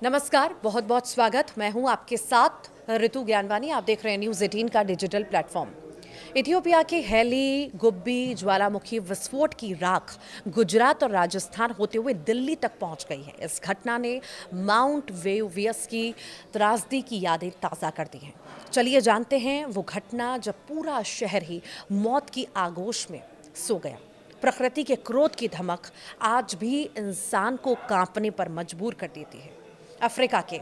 नमस्कार, बहुत बहुत स्वागत। मैं हूं आपके साथ ऋतु ज्ञानवानी। आप देख रहे हैं न्यूज़ 18 का डिजिटल प्लेटफॉर्म। इथियोपिया के हेली गुब्बी ज्वालामुखी विस्फोट की राख गुजरात और राजस्थान होते हुए दिल्ली तक पहुंच गई है। इस घटना ने माउंट वेसुवियस की त्रासदी की यादें ताज़ा कर दी हैं। चलिए जानते हैं वो घटना जब पूरा शहर ही मौत की आगोश में सो गया। प्रकृति के क्रोध की धमक आज भी इंसान को कांपने पर मजबूर कर देती है। अफ्रीका के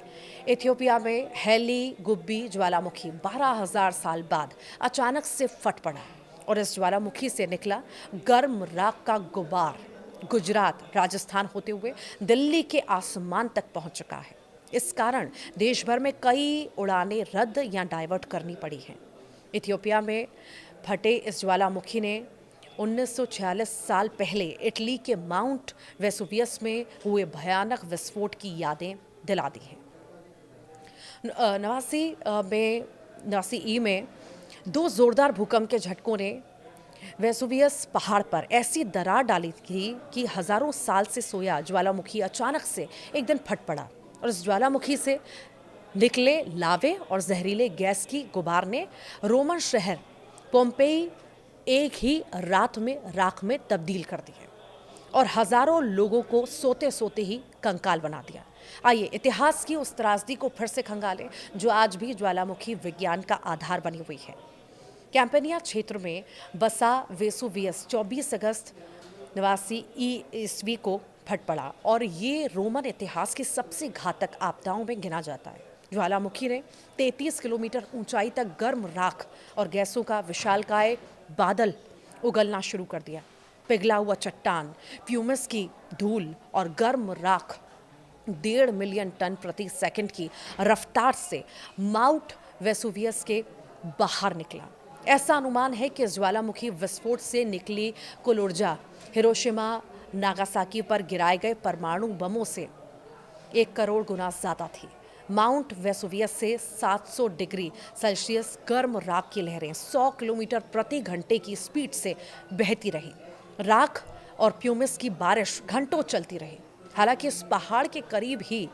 इथियोपिया में हेली गुब्बी ज्वालामुखी 12,000 साल बाद अचानक से फट पड़ा और इस ज्वालामुखी से निकला गर्म राख का गुबार गुजरात राजस्थान होते हुए दिल्ली के आसमान तक पहुंच चुका है। इस कारण देश भर में कई उड़ानें रद्द या डाइवर्ट करनी पड़ी हैं। इथियोपिया में फटे इस ज्वालामुखी ने 1946 साल पहले इटली के माउंट वेसुवियस में हुए भयानक विस्फोट की यादें दिला दी है। नवासी ई में दो जोरदार भूकंप के झटकों ने वेसुवियस पहाड़ पर ऐसी दरार डाली थी कि हजारों साल से सोया ज्वालामुखी अचानक से एक दिन फट पड़ा और इस ज्वालामुखी से निकले लावे और जहरीले गैस की गुबार ने रोमन शहर पोम्पेई एक ही रात में राख में तब्दील कर दी है और हजारों लोगों को सोते सोते ही कंकाल बना दिया। आइए इतिहास की उस त्रासदी को फिर से खंगालें जो आज भी ज्वालामुखी विज्ञान का आधार बनी हुई है। कैंपेनिया क्षेत्र में बसा वेसुवियस 24 अगस्त 89 ईस्वी को फट पड़ा और ये रोमन इतिहास की सबसे घातक आपदाओं में गिना जाता है। ज्वालामुखी ने 33 किलोमीटर ऊंचाई तक गर्म राख और गैसों का विशालकाय बादल उगलना शुरू कर दिया। पिघला हुआ चट्टान, फ्यूमस की धूल और गर्म राख 1.5 मिलियन टन प्रति सेकंड की रफ्तार से माउंट वेसुवियस के बाहर निकला। ऐसा अनुमान है कि ज्वालामुखी विस्फोट से निकली कुल ऊर्जा हिरोशिमा नागासाकी पर गिराए गए परमाणु बमों से 1 करोड़ गुना ज्यादा थी। माउंट वेसुवियस से 700 डिग्री सेल्सियस गर्म राख की लहरें 100 किलोमीटर प्रति घंटे की स्पीड से बहती रही। राख और प्यूमिस की बारिश घंटों चलती रही। हालांकि इस पहाड़ के करीब ही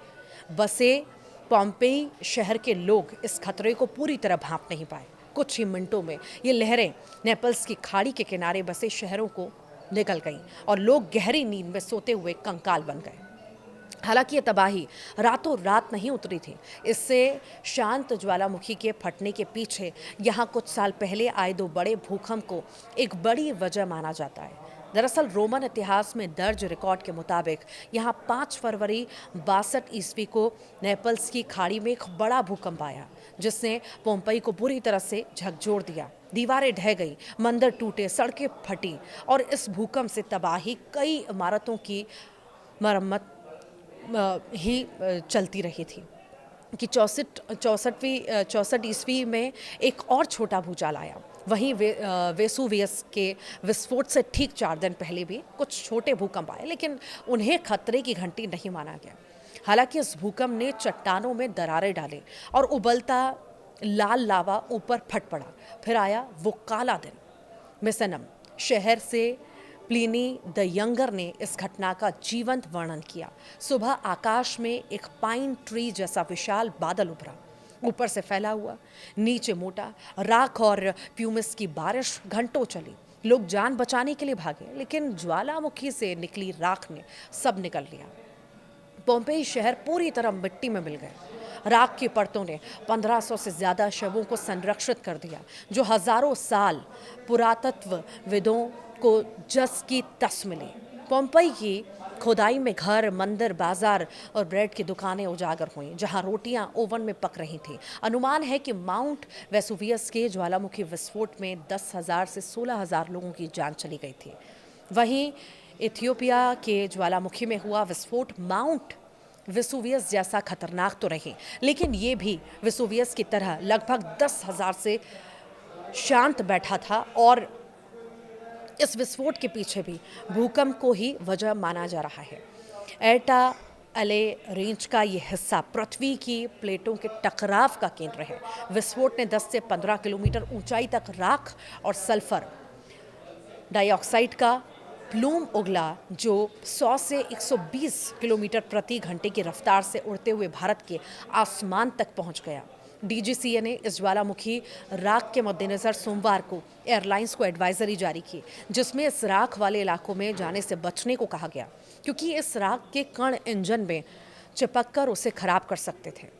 बसे पोम्पेई शहर के लोग इस खतरे को पूरी तरह भांप नहीं पाए। कुछ ही मिनटों में ये लहरें नेपल्स की खाड़ी के किनारे बसे शहरों को निकल गईं और लोग गहरी नींद में सोते हुए कंकाल बन गए। हालांकि ये तबाही रातों रात नहीं उतरी थी। इससे शांत ज्वालामुखी के फटने के पीछे यहाँ कुछ साल पहले आए 2 बड़े भूकंप को एक बड़ी वजह माना जाता है। दरअसल रोमन इतिहास में दर्ज रिकॉर्ड के मुताबिक यहाँ 5 फरवरी 62 ईस्वी को नेपल्स की खाड़ी में एक बड़ा भूकंप आया जिसने पोम्पेई को बुरी तरह से झकझोर दिया। दीवारें ढह गई, मंदिर टूटे, सड़कें फटी और इस भूकंप से तबाही कई इमारतों की मरम्मत ही चलती रही थी कि 64 ईस्वी में एक और छोटा भूचाल आया। वहीं वेसुवियस के विस्फोट से ठीक 4 दिन पहले भी कुछ छोटे भूकंप आए, लेकिन उन्हें खतरे की घंटी नहीं माना गया। हालांकि इस भूकंप ने चट्टानों में दरारें डाली और उबलता लाल लावा ऊपर फट पड़ा। फिर आया वो काला दिन। मिसनम शहर से प्लिनी द यंगर ने इस घटना का जीवंत वर्णन किया। सुबह आकाश में एक पाइन ट्री जैसा विशाल बादल उभरा, ऊपर से फैला हुआ, नीचे मोटा राख और प्यूमिस की बारिश घंटों चली। लोग जान बचाने के लिए भागे, लेकिन ज्वालामुखी से निकली राख ने सब निकल लिया। पोम्पेई शहर पूरी तरह मिट्टी में मिल गए। राख की परतों ने 1500 से ज्यादा शवों को संरक्षित कर दिया, जो हजारों साल पुरातत्वविदों को जस की तस मिली। पोम्पेई की खुदाई में घर, मंदिर, बाजार और ब्रेड की दुकानें उजागर हुईं, जहां रोटियां ओवन में पक रही थीं। अनुमान है कि माउंट वेसुवियस के ज्वालामुखी विस्फोट में 10,000 से 16,000 लोगों की जान चली गई थी। वहीं इथियोपिया के ज्वालामुखी में हुआ विस्फोट माउंट वेसुवियस जैसा खतरनाक तो रही, लेकिन ये भी वेसुवियस की तरह लगभग 10,000 से शांत बैठा था और इस विस्फोट के पीछे भी भूकंप को ही वजह माना जा रहा है। एटा अले रेंज का ये हिस्सा पृथ्वी की प्लेटों के टकराव का केंद्र है। विस्फोट ने 10 से 15 किलोमीटर ऊंचाई तक राख और सल्फर डाइऑक्साइड का प्लूम उगला जो 100 से 120 किलोमीटर प्रति घंटे की रफ्तार से उड़ते हुए भारत के आसमान तक पहुंच गया। डीजीसीए ने इस ज्वालामुखी राख के मद्देनजर सोमवार को एयरलाइंस को एडवाइजरी जारी की, जिसमें इस राख वाले इलाकों में जाने से बचने को कहा गया, क्योंकि इस राख के कण इंजन में चिपक कर उसे खराब कर सकते थे।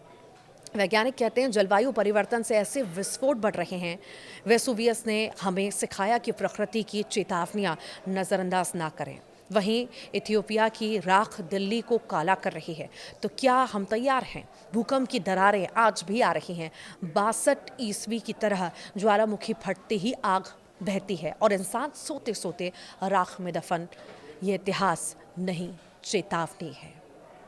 वैज्ञानिक कहते हैं जलवायु परिवर्तन से ऐसे विस्फोट बढ़ रहे हैं। वेसुवियस ने हमें सिखाया कि प्रकृति की चेतावनियां नज़रअंदाज ना करें। वहीं इथियोपिया की राख दिल्ली को काला कर रही है, तो क्या हम तैयार हैं? भूकंप की दरारें आज भी आ रही हैं। 62 ईस्वी की तरह ज्वालामुखी फटते ही आग बहती है और इंसान सोते सोते राख में दफन। ये इतिहास नहीं, चेतावनी है।